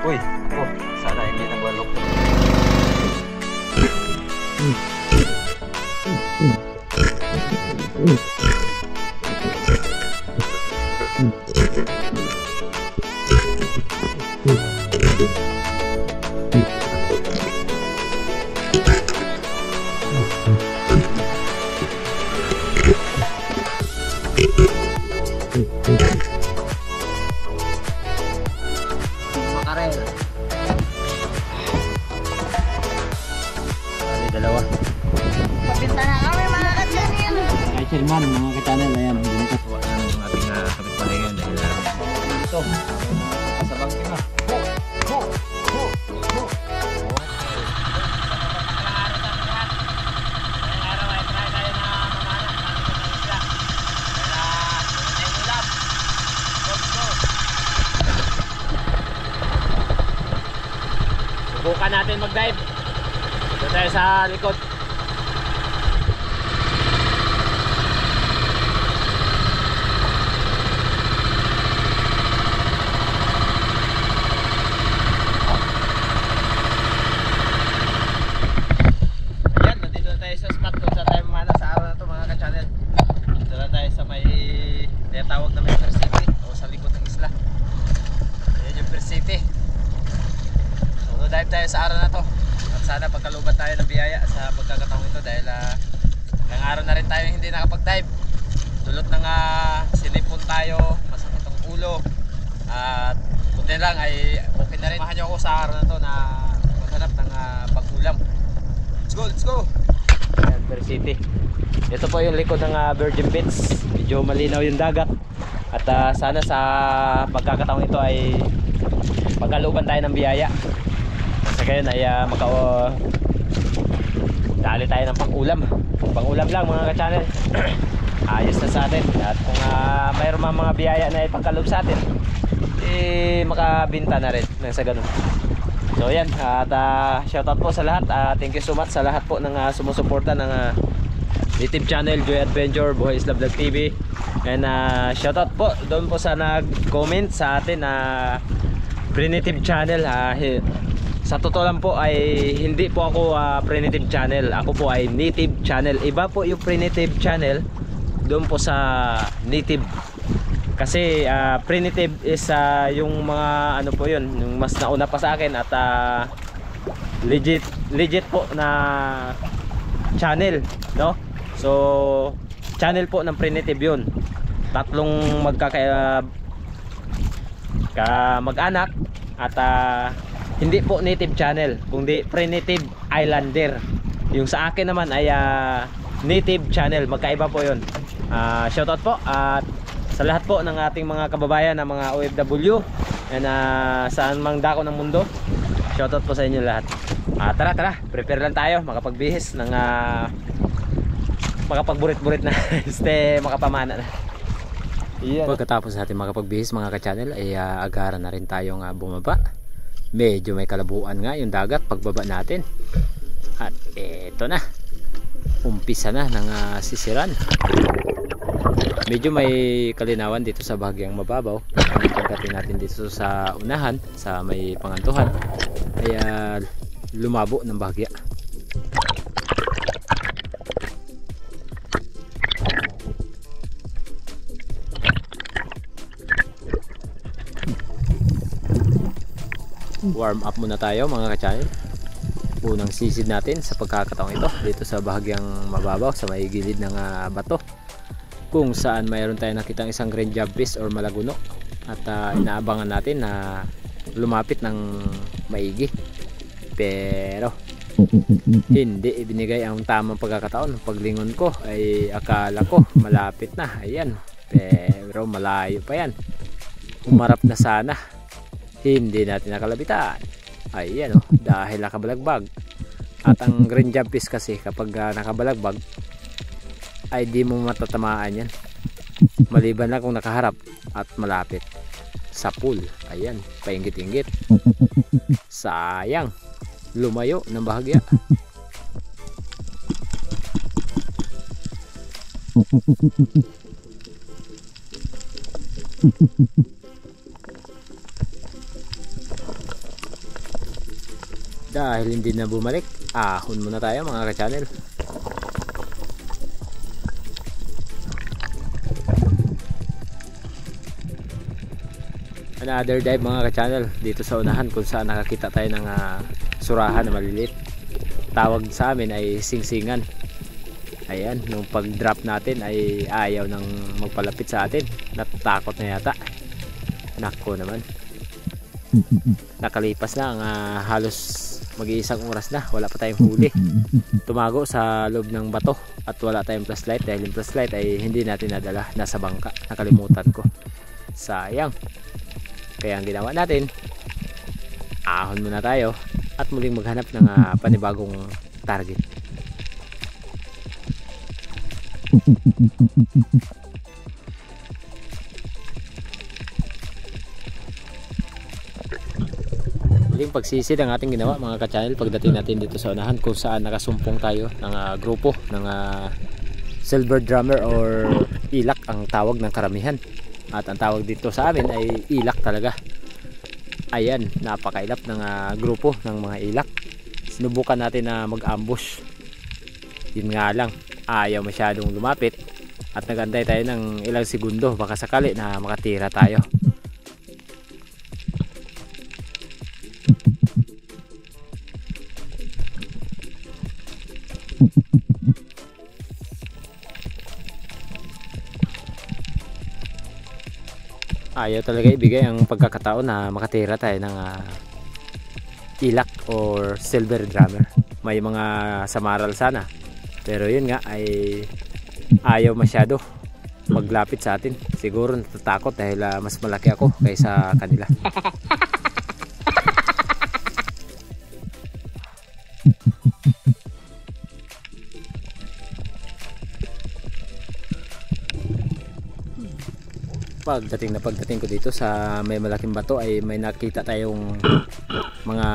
Uy, oh, sana hindi nagwalok. Makarel. Ano dalawa? Pabinta na kami mga ka-channel. Kay Sherman, mga ka-channel, ayan. Binta po ang ating kapitbahay ngayon dahil ito. Sa bangkin na. Subukan natin mag-dive. Ito tayo sa likod. Ayan, nandito na tayo sa spot kung saan tayo mamana sa araw na ito mga ka-channel. Dito na tayo sa may tinatawag na may First City o sa likod ng isla. Ayan yung First City. So dive tayo sa araw na to. At sana pagkalubat tayo ng biyaya sa pagkakataong ito dahil ilang araw na rin tayo hindi nakapag-dive. Dulot ng sinipon tayo, masakit ang ulo. At buti lang ay okay na rin. Samahan niyo ako sa araw na to na maghanap ng pag-ulam. Let's go, let's go! Ayan, First City. Ito po yung likod ng Virgin Beach. Medyo malinaw yung dagat. At sana sa pagkakataong ito ay pagkaluban tayo ng biyaya. Sa ngayon ay dali tayo ng pang-ulam lang mga ka-channel. Ayos na sa atin. At kung mayroon mga biyaya na ipagkalob sa atin, makabinta na rin sa ganun. So yan, at shoutout po sa lahat. Thank you so much sa lahat po ng sumusuporta ng Native Channel, Joy Adventure, Buhay Isla Vlog TV. And shoutout po doon po sa nag-comment sa atin na Primitive Channel. Sa totoo lang po ay hindi po ako Primitive Channel. Ako po ay Native Channel. Iba po yung Primitive Channel doon po sa Native. Kasi Primitive is yung mga ano po yun, yung mas nauna pa sa akin at legit po na channel, no? So channel po ng Primitive yun. Tatlong mag-anak at hindi po Native Channel, kundi Primitive Islander. Yung sa akin naman ay Native Channel. Magkaiba po yun. Shoutout po at sa lahat po ng ating mga kababayan na mga OFW and saan mang dako ng mundo. Shoutout po sa inyo lahat. Tara, prepare lang tayo makapagbihis ng makapagburit-burit na makapamana na. Yeah. Pagkatapos natin makapagbihis mga ka-channel ay agaran na rin tayong bumaba. Medyo may kalabuan nga yung dagat pagbaba natin. At eto na, umpisa na ng sisiran. Medyo may kalinawan dito sa bahagyang mababaw. Pagdating natin dito sa unahan, sa may pangantuhan, ay lumabo ng bahagya. Warm up muna tayo mga ka-channel. Unang sisid natin sa pagkakataong ito dito sa bahagyang mababaw sa may gilid ng bato, kung saan mayroon tayo nakitang isang green jabfish or malaguno at inaabangan natin na lumapit ng maigi, pero hindi ibinigay ang tamang pagkakataon. Paglingon ko ay akala ko malapit na, ayan, pero malayo pa yan. Umarap na sana, hindi natin nakalabitan. Ayan dahil nakabalagbag. At ang green jabfish kasi kapag nakabalagbag ay di mo matatamaan yan, maliban lang kung nakaharap at malapit sa pool. Ayan, painggit-inggit. Sayang, lumayo ng bahagya. Dahil hindi na bumalik, ahon muna tayo mga ka-channel. Another dive mga ka-channel dito sa unahan kung saan nakakita tayo ng surahan na maliliit. Tawag sa amin ay singsingan. Ayan, nung pag drop natin ay ayaw nang magpalapit sa atin. Natatakot na yata. Nako naman. Nakalipas na ang halos mag-iisang oras na, wala pa tayong huli. Tumago sa loob ng bato at wala tayong flashlight dahil yung flashlight ay hindi natin nadala, nasa bangka. Nakalimutan ko. Sayang. Kaya ang ginawa natin, ahon muna tayo at muling maghanap ng panibagong target. Muling pagsisid ang ating ginawa mga ka-channel pagdating natin dito sa unahan kung saan nakasumpong tayo ng grupo ng silver drummer or ilak ang tawag ng karamihan. At ang tawag dito sa amin ay ilak talaga. Ayan, napakailap ng grupo ng mga ilak. Sinubukan natin na mag-ambush. Yun nga lang, ayaw masyadong lumapit. At nagantay tayo ng ilang segundo, baka sakali na makatira tayo. Ayaw talaga ibigay ang pagkakataon na makatira tayo ng ilak or silver drummer. May mga samaral sana, pero yun nga ay ayaw masyado maglapit sa atin. Siguro natatakot dahil mas malaki ako kaysa kanila. Pagdating ko dito sa may malaking bato ay may nakita tayong mga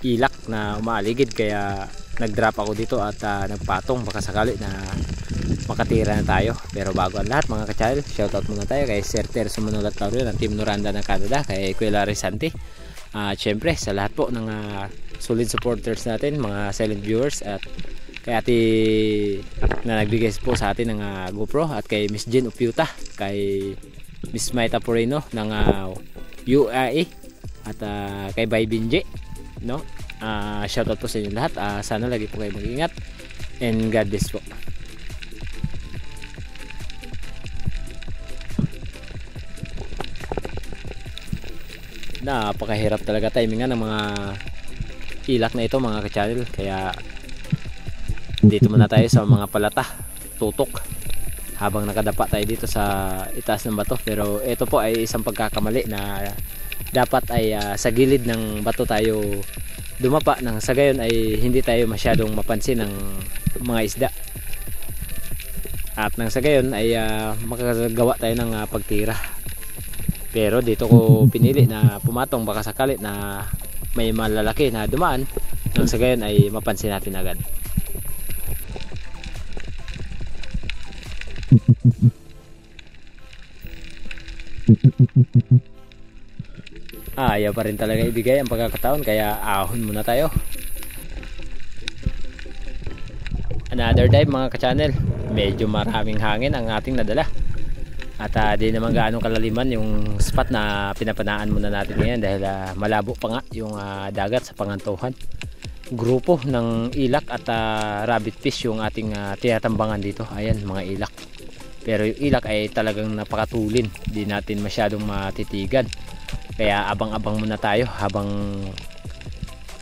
ilak na umaaligid, kaya nag-drop ako dito at nagpatong baka sakali na makatira na tayo. Pero bago ang lahat mga ka-channel, shoutout muna tayo kay Sir Terso Manolat Laurio ng Team Noranda ng Canada, kay Kuya Larry Santi, syempre sa lahat po ng solid supporters natin, mga silent viewers, at kay ate na nagbigay po sa atin ng GoPro, at kay Miss Jen Upiuta, kay Miss Maita Porino ng UAE, at kay Bay Binje, no? Shoutout po sa inyo lahat. Sana lagi po kayo mag-ingat and God bless po. Napakahirap talaga timingan ng mga ilak na ito mga ka-channel, kaya dito muna tayo sa mga palata, tutok, habang nakadapa tayo dito sa itaas ng bato. Pero ito po ay isang pagkakamali na dapat ay sa gilid ng bato tayo dumapa, nang sa gayon ay hindi tayo masyadong mapansin ng mga isda, at nang sa gayon ay makagawa tayo ng pagtira. Pero dito ko pinili na pumatong baka sakali na may malalaki na dumaan, nang sa gayon ay mapansin natin agad. Ayaw pa rin talaga ibigay ang pagkakataon, kaya ahon muna tayo. Another dive mga ka-channel. Medyo maraming hangin ang ating nadala, at di naman gaano kalaliman yung spot na pinapanaan muna natin ngayon dahil malabo pa nga yung dagat sa pangantuhan. Grupo ng ilak at rabbit fish yung ating tinatambangan dito. Ayan mga ilak, pero yung ilak ay talagang napakatulin, di natin masyadong matitigan, kaya abang-abang muna tayo habang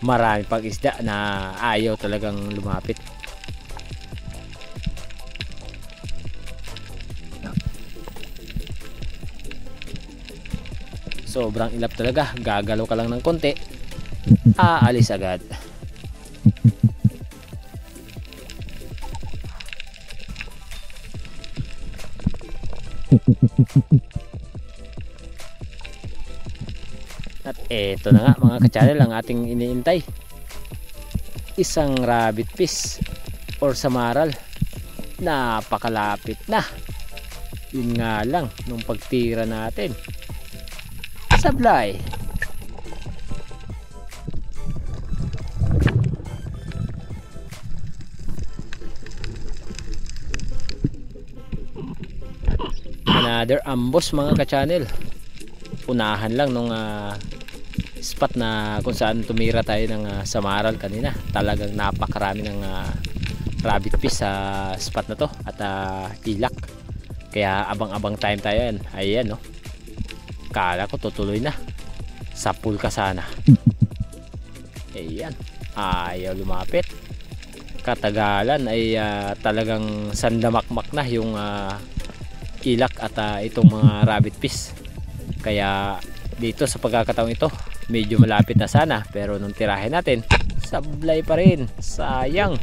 marami pang isda na ayaw talagang lumapit. Sobrang ilap talaga, gagalaw ka lang ng konti, aalis agad. At eto na nga mga ka-channel ang ating iniintay, isang rabbit fish or samaral. Napakalapit na, yun nga lang nung pagtira natin sablay. Another ambos mga ka-channel. Unahan lang nung spot na kung saan tumira tayo ng samaral kanina. Talagang napakarami ng rabbit fish sa spot na to at ilak. Kaya abang-abang time tayo yan. Ayan no. Kala ko tutuloy na. Sa pool ka sana. Ayan. Ayaw lumapit. Katagalan ay talagang sandamakmak na yung ilak at itong mga rabbit fish. Kaya dito sa pagkakataong ito medyo malapit na sana, pero nung tirahin natin sablay pa rin, sayang.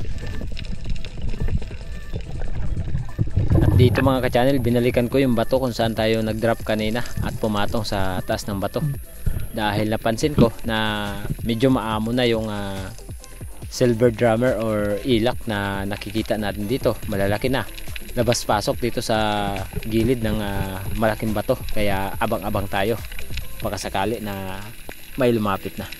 At dito mga ka-channel, binalikan ko yung bato kung saan tayo nag drop kanina at pumatong sa taas ng bato, dahil napansin ko na medyo maamo na yung silver drummer or ilak na nakikita natin dito. Malalaki na, labas pasok dito sa gilid ng malaking bato. Kaya abang-abang tayo, baka sakali na may lumapit na.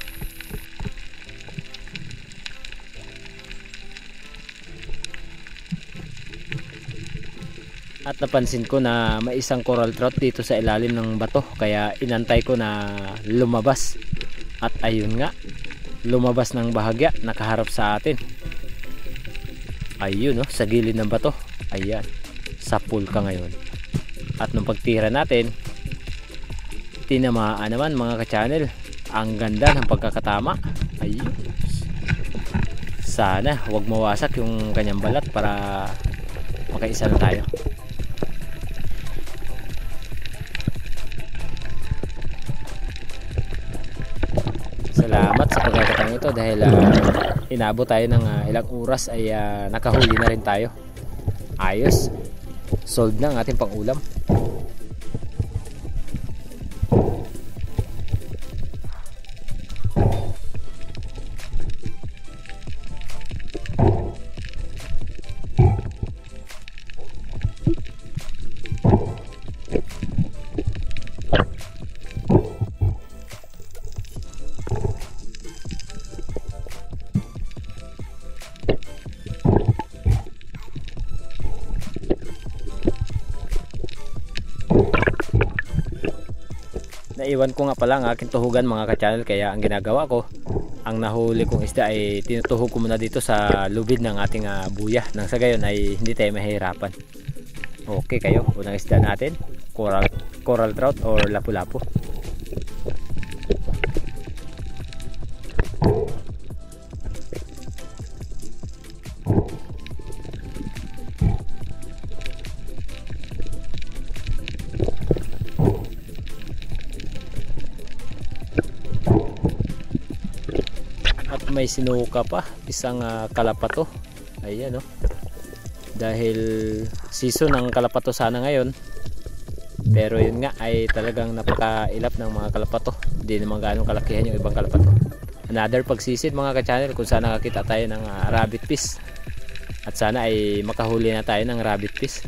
At napansin ko na may isang coral trout dito sa ilalim ng bato, kaya inantay ko na lumabas. At ayun nga, lumabas ng bahagya, nakaharap sa atin. Ayun no, sa gilid ng bato. Ayan, sa pool ka ngayon. At nung pagtira natin, tinamaan naman mga ka-channel. Ang ganda ng pagkakatama. Ayun, sana wag mawasak yung kanyang balat para makaisa na tayo. Salamat sa pagkakataong ito, dahil inabot tayo ng ilang oras ay nakahuli na rin tayo. Ayos, sold na ang ating pang-ulam. Naiwan ko nga pala ang aking tuhugan mga ka-channel, kaya ang ginagawa ko, ang nahuli kong isda ay tinutuhog ko muna dito sa lubid ng ating buya, nang sa gayon ay hindi tayo mahihirapan. Okay kayo, unang isda natin, coral trout or lapu-lapu. May sinuka pa, isang kalapato. Ayan no. Dahil season ng kalapato sana ngayon, pero yun nga ay talagang napakailap ng mga kalapato. Hindi naman gaano kalakihan yung ibang kalapato. Another pagsisid mga ka-channel kung saan nakakita tayo ng rabbit fish. At sana ay makahuli na tayo ng rabbit fish.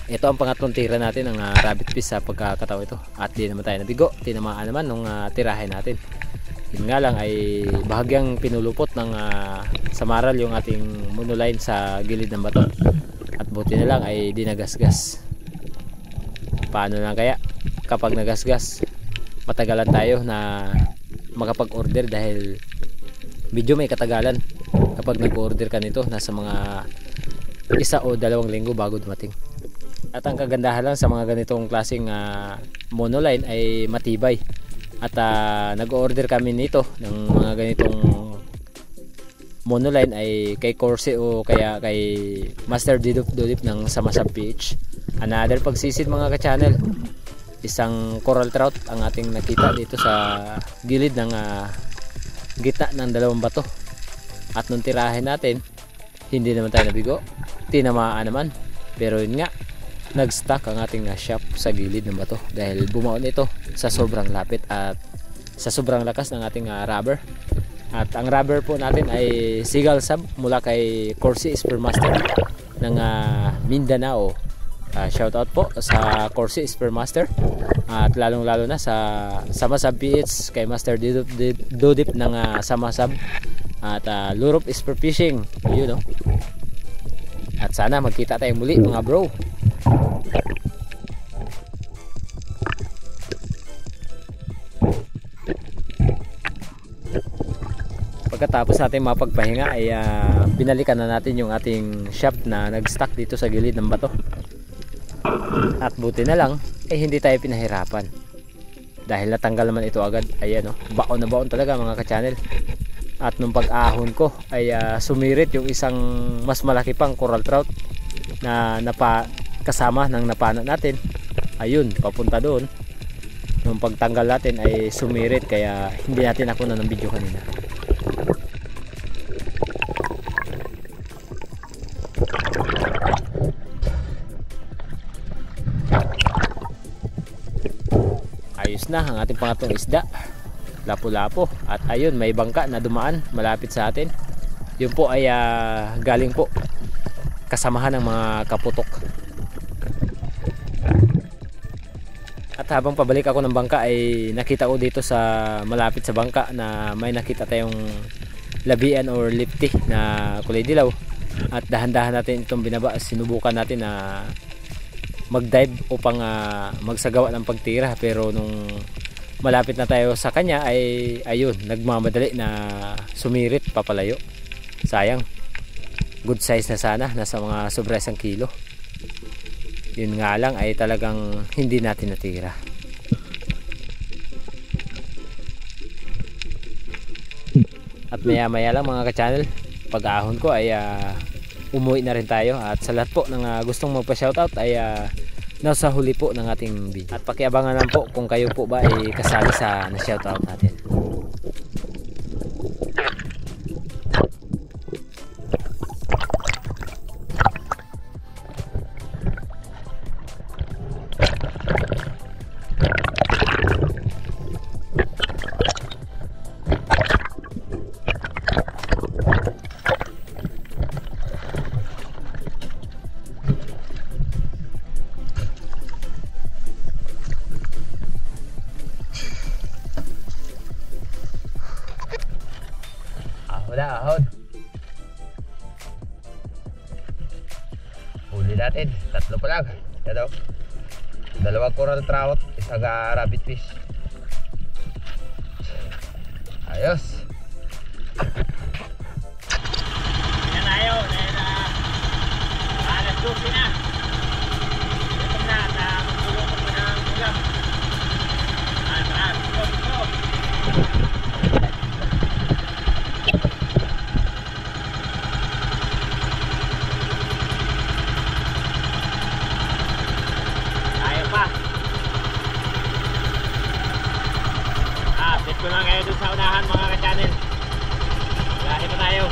Ito ang pangatlong tira natin ng rabbit fish sa pagkakataon ito. At di naman tayo nabigo, tinamaan naman nung tirahin natin. Yun nga lang ay bahagyang pinulupot ng samaral yung ating monoline sa gilid ng bato. At buti na lang ay dinagasgas. Paano lang kaya kapag nagasgas, matagalan tayo na makapag-order, dahil medyo may katagalan kapag nag-order ka nito. Nasa mga 1 o 2 linggo bago dumating. At ang kagandahan lang sa mga ganitong klaseng monoline ay matibay. At nag-order kami nito ng mga ganitong monoline ay kay Corsi o kaya kay Master Dudip ng Samasab PH. Another pagsisid mga ka-channel, isang coral trout ang ating nakita dito sa gilid ng gitna ng 2 bato. At nung tirahin natin, hindi naman tayo nabigo, tinamaan naman. Pero yun nga, nag-stuck ang ating shop sa gilid ng bato, dahil bumaon ito sa sobrang lapit at sa sobrang lakas ng ating rubber. At ang rubber po natin ay Seagull Sub mula kay Corsi Spearmaster ng Mindanao. Shout out po sa Corsi Spearmaster, at lalong lalo na sa Samasab PH kay Master Dudip ng Samasab, at Lurop Spear Fishing, yun no. At sana magkita tayong muli mga bro. pagkatapos natin mapagpahinga ay binalikan na natin yung ating shaft na nag-stuck dito sa gilid ng bato. At buti na lang ay hindi tayo pinahirapan dahil natanggal naman ito agad. Ayan, baon na baon talaga mga ka-channel. At nung pag-ahon ko ay sumirit yung isang mas malaki pang coral trout na kasama ng napana natin. Ayun, papunta doon. Nung pagtanggal natin ay sumirit kaya hindi natin nakuha ng video kanina. Ayos na ang ating pangatlong isda, lapu-lapo. At ayun, may bangka na dumaan malapit sa atin. Yun po ay galing po kasamahan ng mga kaputok. At habang pabalik ako ng bangka ay nakita ko dito sa malapit sa bangka na may nakita tayong labian or lifty na kulay dilaw. At dahan-dahan natin itong binaba. Sinubukan natin na mag-dive upang magsagawa ng pagtira, pero nung malapit na tayo sa kanya ay ayun, nagmamadali na sumirit papalayo. Sayang, good size na sana, nasa mga sobra 1 kilo. Yun nga lang ay talagang hindi natin natira. At maya maya lang mga ka-channel, pag-ahon ko ay umuwi na rin tayo. At sa lahat po ng gustong magpa-shoutout ay nasa huli po ng ating video. At pakiabangan lang po kung kayo po ba ay kasali sa na-shoutout natin. Ahon. Huli natin, 3 pa lang. Yan o. 2 coral trout, 1 rabbit fish. Ayos. Yan tayo, dahil alas 12 na. Ito na, magulong ko na ng ulam. Go. Update ko lang kayo dun sa unahan mga ka-channel. Lahi pa tayo.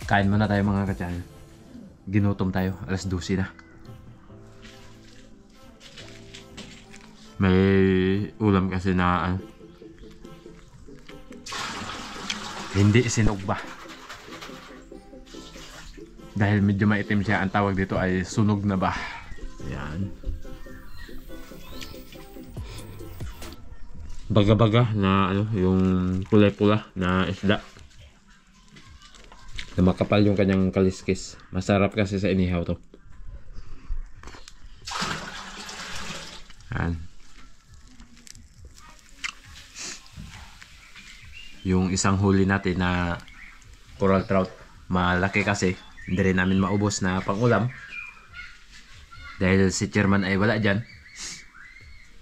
Kain muna tayo mga ka-channel. Ginutom tayo, alas 12 na. May ulam kasi na hindi sinog ba. Dahil medyo maitim siya, ang tawag dito ay sunog na ba. Yan. Baga-baga na yung kulay-pula na isda. Na makapal yung kanyang kaliskis. Masarap kasi sa inihaw to. Yan. Yung isang huli natin na coral trout, malaki kasi, hindi rin namin maubos na pangulam dahil si chairman ay wala dyan.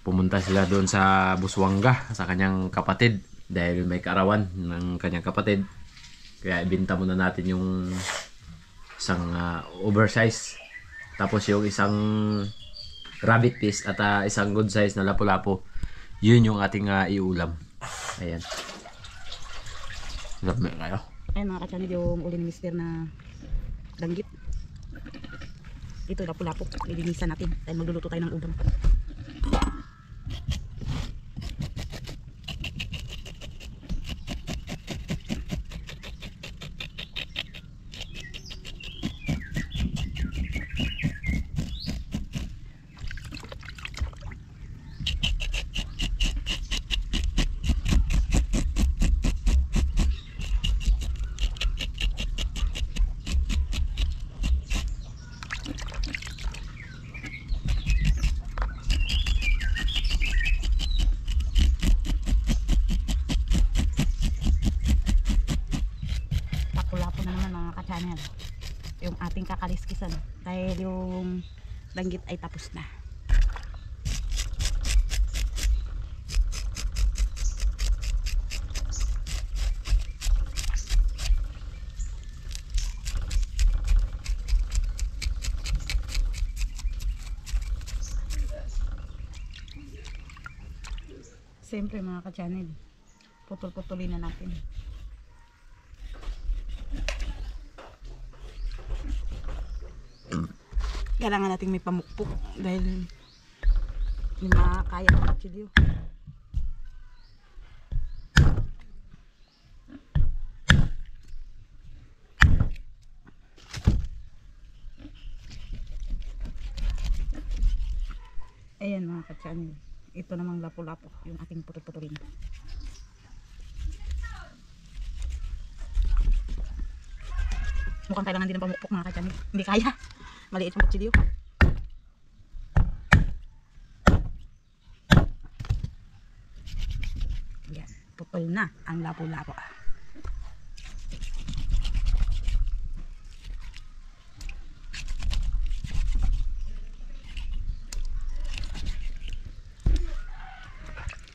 Pumunta sila doon sa Busuanga sa kanyang kapatid dahil may kaarawan ng kanyang kapatid. Kaya ibenta muna natin yung isang oversize, tapos yung isang rabbit fish at isang good size na lapu-lapu. Yun yung ating iulam. Ayan. Lami kayo. Ayan mga ka-channel, yung uli ni Mister na danggit. Ito lapu-lapu, lilinisan natin dahil magluluto tayo ng udang. Lapu-lapu na naman mga ka-channel yung ating kakaliskisan dahil yung danggit ay tapos na. Siyempre mga ka-channel, putol-putulin na natin. Kailangan natin may pamukpok dahil hindi makakaya ng kutsilyo. Ayan mga ka-channel, ito namang lapu-lapu yung ating putol-putulin. Mukhang kailangan din ng pamukpok mga ka-channel, hindi kaya. Maliit yung kutsilyo. Yan, putol na ang lapu-lapu.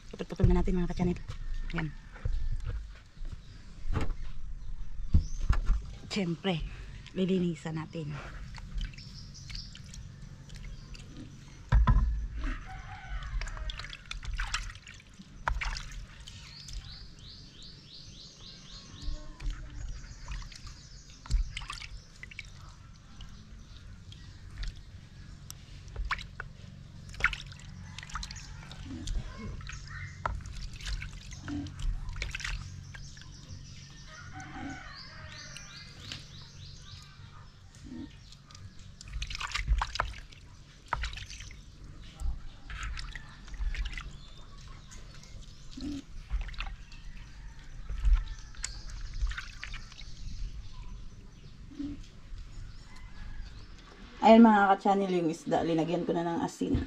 Putol-putol na natin mga ka-channel. Yan. Siyempre, lilinisan natin. Ayan mga ka-channel, yung isda, linagyan ko na ng asin.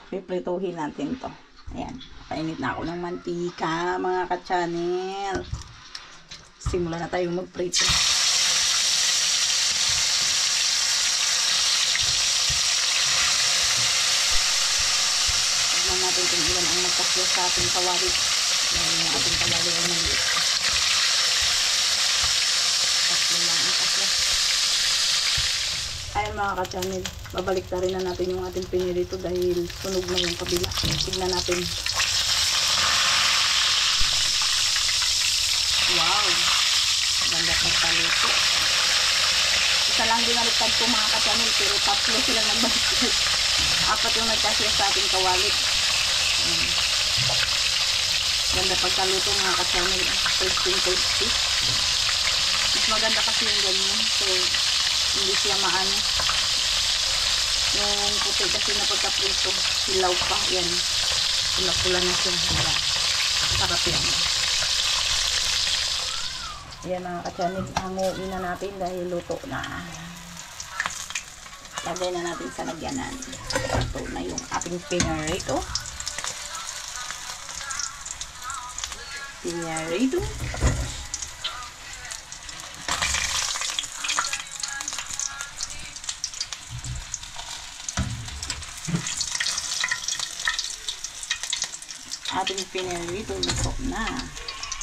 Piprituhin natin to. Ayan, painit na ako ng mantika mga ka-channel. Simula na tayong magprito. Tignan natin kung ilan ang nagkasya sa ating kawalit. Ayan yung ating kawalit ay maliit. Tatlo lang ang kasya. Ayan mga ka-channel, babalik na rin na natin yung ating pinirito dahil sunog na yung kabila. Tignan natin. Wow! Ganda pagpaluto. Isa lang dinaliktad ko mga ka-channel pero tatlo silang nagbaliktad. Apat yung nagkasya sa ating kawalit. Ganda pagpaluto mga ka-channel. Crispy. Mas maganda kasi yung ganyan. So, hindi siya maano. Yung puti kasi na pagkaprito, hilaw pa. Yan. Pula-pula na siya. Sarap yan. Yan mga ka-channel. Hanguin na natin dahil luto na. Lagay na natin sa lagyanan. Luto na yung ating pinarito. Pinarito. Ating pinarito, luto na.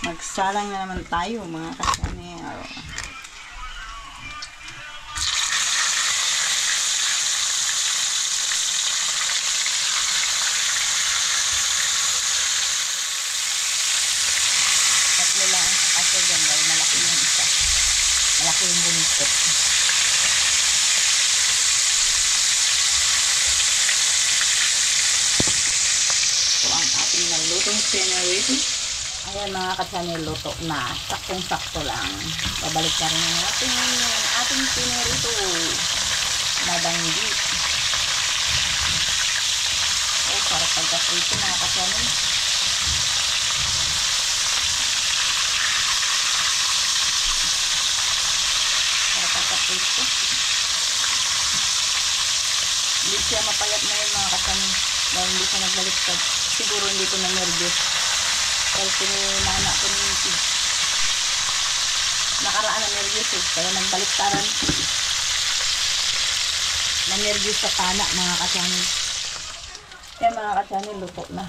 Magsalang na naman tayo mga ka-channel. piraso dyan dahil malaki yung isa. Malaki yung buntot. So, ang ating nalutong pinirito. Ayan mga ka-channel, luto na. Saktong-sakto lang. Babalik ka rin natin yung ating pinirito. Nadanggi. Oh, para pagka-prito mga ka-channel. Para pagka-prito. Hindi siya mapayat na yun mga ka-channel. Dahil hindi siya nagbaliktad. Siguro hindi ko na-nervous. Dahil pinunana ko ng YouTube. Nakaraan na nervous eh. Kaya nagbaliktaran. Na-nervous sa pana mga ka-channel. Kaya mga ka-channel, luto na.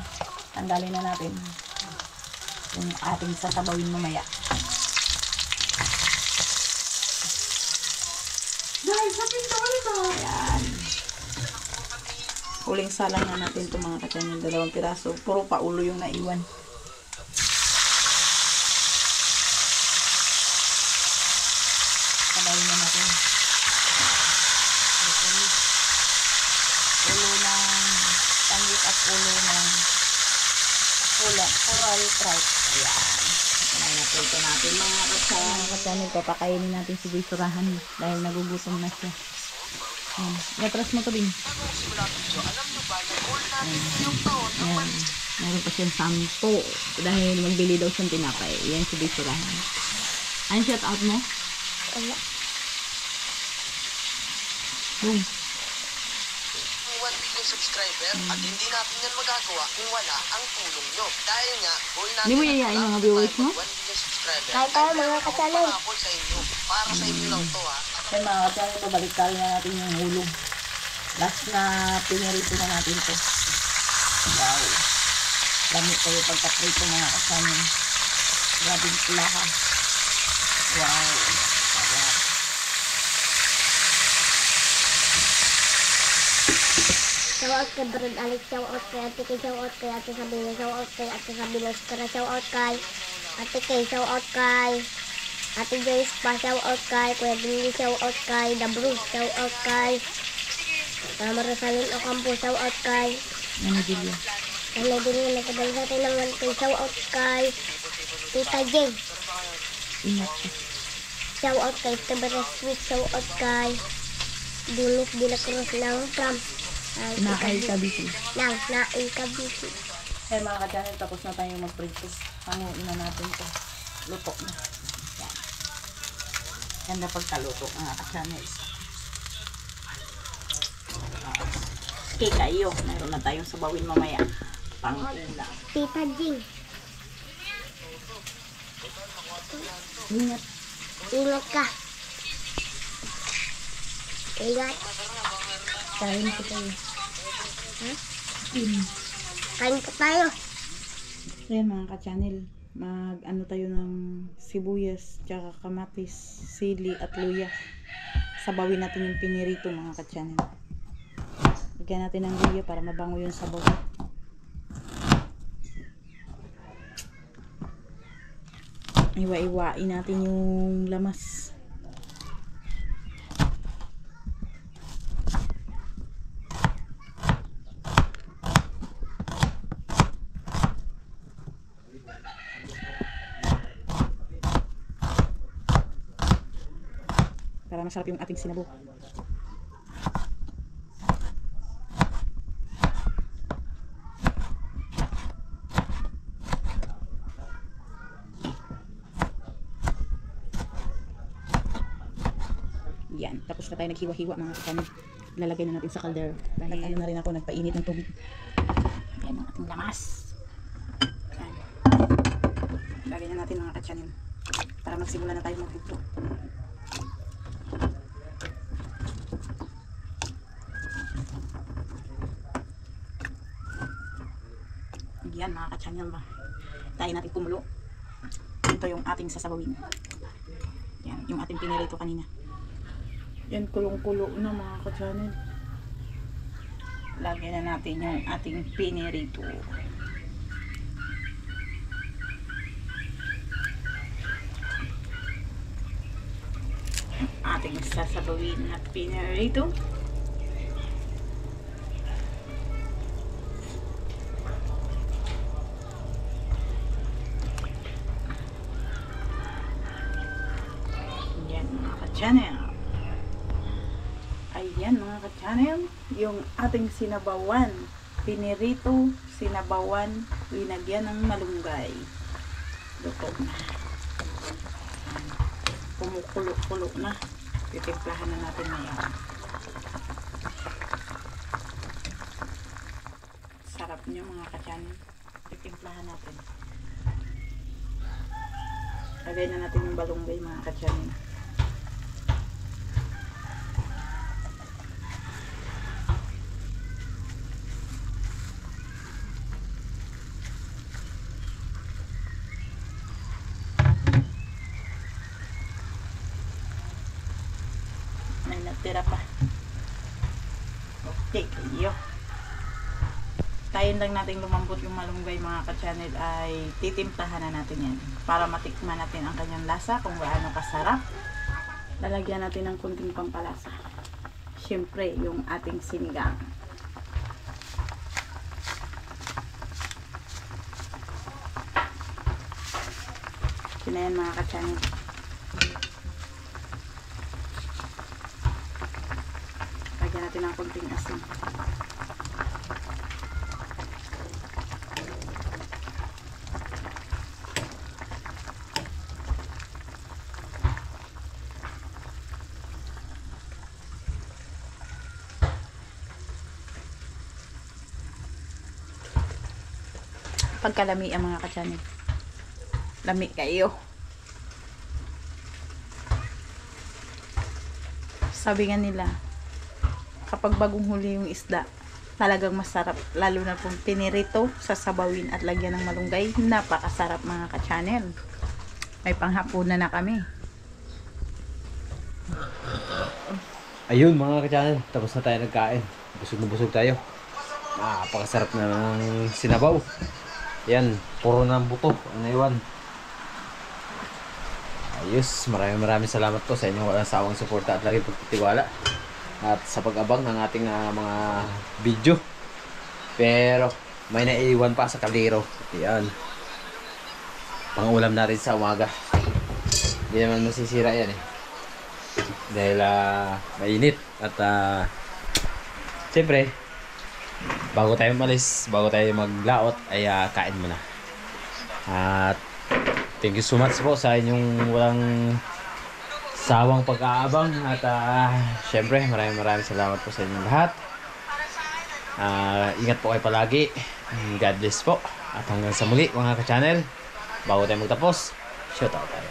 Tanggalin na natin yung ating sasabawin mamaya. Dahil sa pinto ulit oh. Ayan. Huling salang na natin ito mga ka-channel. 2 piraso. Puro pa ulo yung naiwan. Sabawin na natin. Ulo ng tanggit at ulo ng coral tripe. Ayan. Ito natin mga ka-channel. Papakainin natin si Bisurahan dahil nagugutom na siya. Ayan. Gatras mo to din. Ayan. Meron pa siyang 10 dahil magbili daw siyang tinapay. Ayan si Bisurahan. Ano shout out mo? Wala. Boom. 1 million subscriber at hindi natin yan magagawa kung wala ang tulong nyo. Dahil nga, goal natin Hindi mo yayain mga viewers mo? 1 million subscriber. Kahit tayo mga ka-channel. Sa inyo. Para sa inyo lang to ha. Kaya mga ka-channel, babalik-tali na natin yung ulo. Last na pinirito na natin to. Wow. Lamit kayo pagka-prito mga ka-channel. Grabing pula ha. Wow. Sarap. Shoutout kay Brad Alex, shoutout kay Ate Kay, shoutout kay Ate Sabina, shoutout kay Ate Sabina, shoutout kay Ate Kay, shoutout kay Ate Joyce pa, shoutout kay Kuya Billy, shoutout kay The Bruce, shoutout kay Marasalin Ocampo, shoutout kay Ano Julia? Ano din yung nagkabali sa atin naman kay shoutout kay Tita Jane, Ingat ka. shoutout kay Tabara Sweet, shoutout kay Dunis de la Cruz ng From Naay ka busy. ng Naikabisi. Kaya mga ka-channel, tapos na tayo mag-prito. Hanguin na natin to. Luto na. Yan. Ganda pagkaluto mga ka-channel. Okay kayo. Meron na tayong sabawin mamaya. Pang-ulam. Tita Jing, Ingat. ingat ka. Ingat. Kain ko tayo. Ha? Kain ka tayo. Ayan mga ka-channel. Mag-ano tayo ng sibuyas, tsaka kamatis, sili at luya. Sabawin natin yung pinirito mga ka-channel. Lagyan natin ng luya para mabango yung sabaw. Iwa-iwain natin yung lamas. Para masarap yung ating sinabok. Yan. Tapos na tayo naghiwa-hiwa mga kakanib. Lalagay na natin sa kalder. Dahil ano na rin ako, nagpainit ng tubig. Yan ang ating lamas. Yan. Lagay na natin mga ka-channel. Para magsimula na tayo magluto. Yan mga ka-channel ba. Tayo natin kumulo. Ito yung ating sasabawin. Yan. Yung ating pinirito kanina. Yan, kulong-kulo na mga ka-channel. Lagyan na natin yung ating pinirito. ating sasabawin at pinarito. Yan mga ka-channel. Ayan mga ka-channel, yung ating sinabawan, pinirito, sinabawan, linagyan ng malunggay. Luto na. Kumukulo-kulo na. Titimplahan na natin ngayon. Sarap nyo mga ka-channel. Titimplahan natin. Lagay na natin yung balunggay mga ka-channel. May natira pa. Okay, kayo. Tayin lang natin lumambot yung malunggay mga ka-channel ay titimplahan na natin yan. Para matikman natin ang kanyang lasa kung gaano kasarap. Lalagyan natin ng kunting pampalasa. Siyempre, yung ating sinigang. Kinayan mga ka-channel. Lagyan natin ng kunting asin. Pagkalami ang mga ka-channel. Lami kayo. Sabi nga nila, kapag bagong huli yung isda, talagang masarap. Lalo na kung pinirito, sasabawin at lagyan ng malunggay. Napakasarap mga ka-channel. May panghapunan na kami. Ayun mga ka-channel, tapos na tayo nagkain. Busog na busog tayo. Napakasarap na ng sinabaw. Yan, puro ng buto ang naiwan. Ayos, maraming salamat po sa inyong walang sawang suporta at lagi pagtitiwala at sa pag-abang ng ating mga video. Pero may naiwan pa sa kaliro. Yan, pang-ulam natin sa umaga. Hindi naman masisira yan dahil mainit. At siyempre, bago tayo malis, bago tayo maglaot, ay kain muna. At thank you so much po sa inyong walang sawang pag-aabang. At syempre, maraming salamat po sa inyong lahat. Ingat po kayo palagi. God bless po. At hanggang sa muli mga ka-channel, bago tayo magtapos, shout out tayo.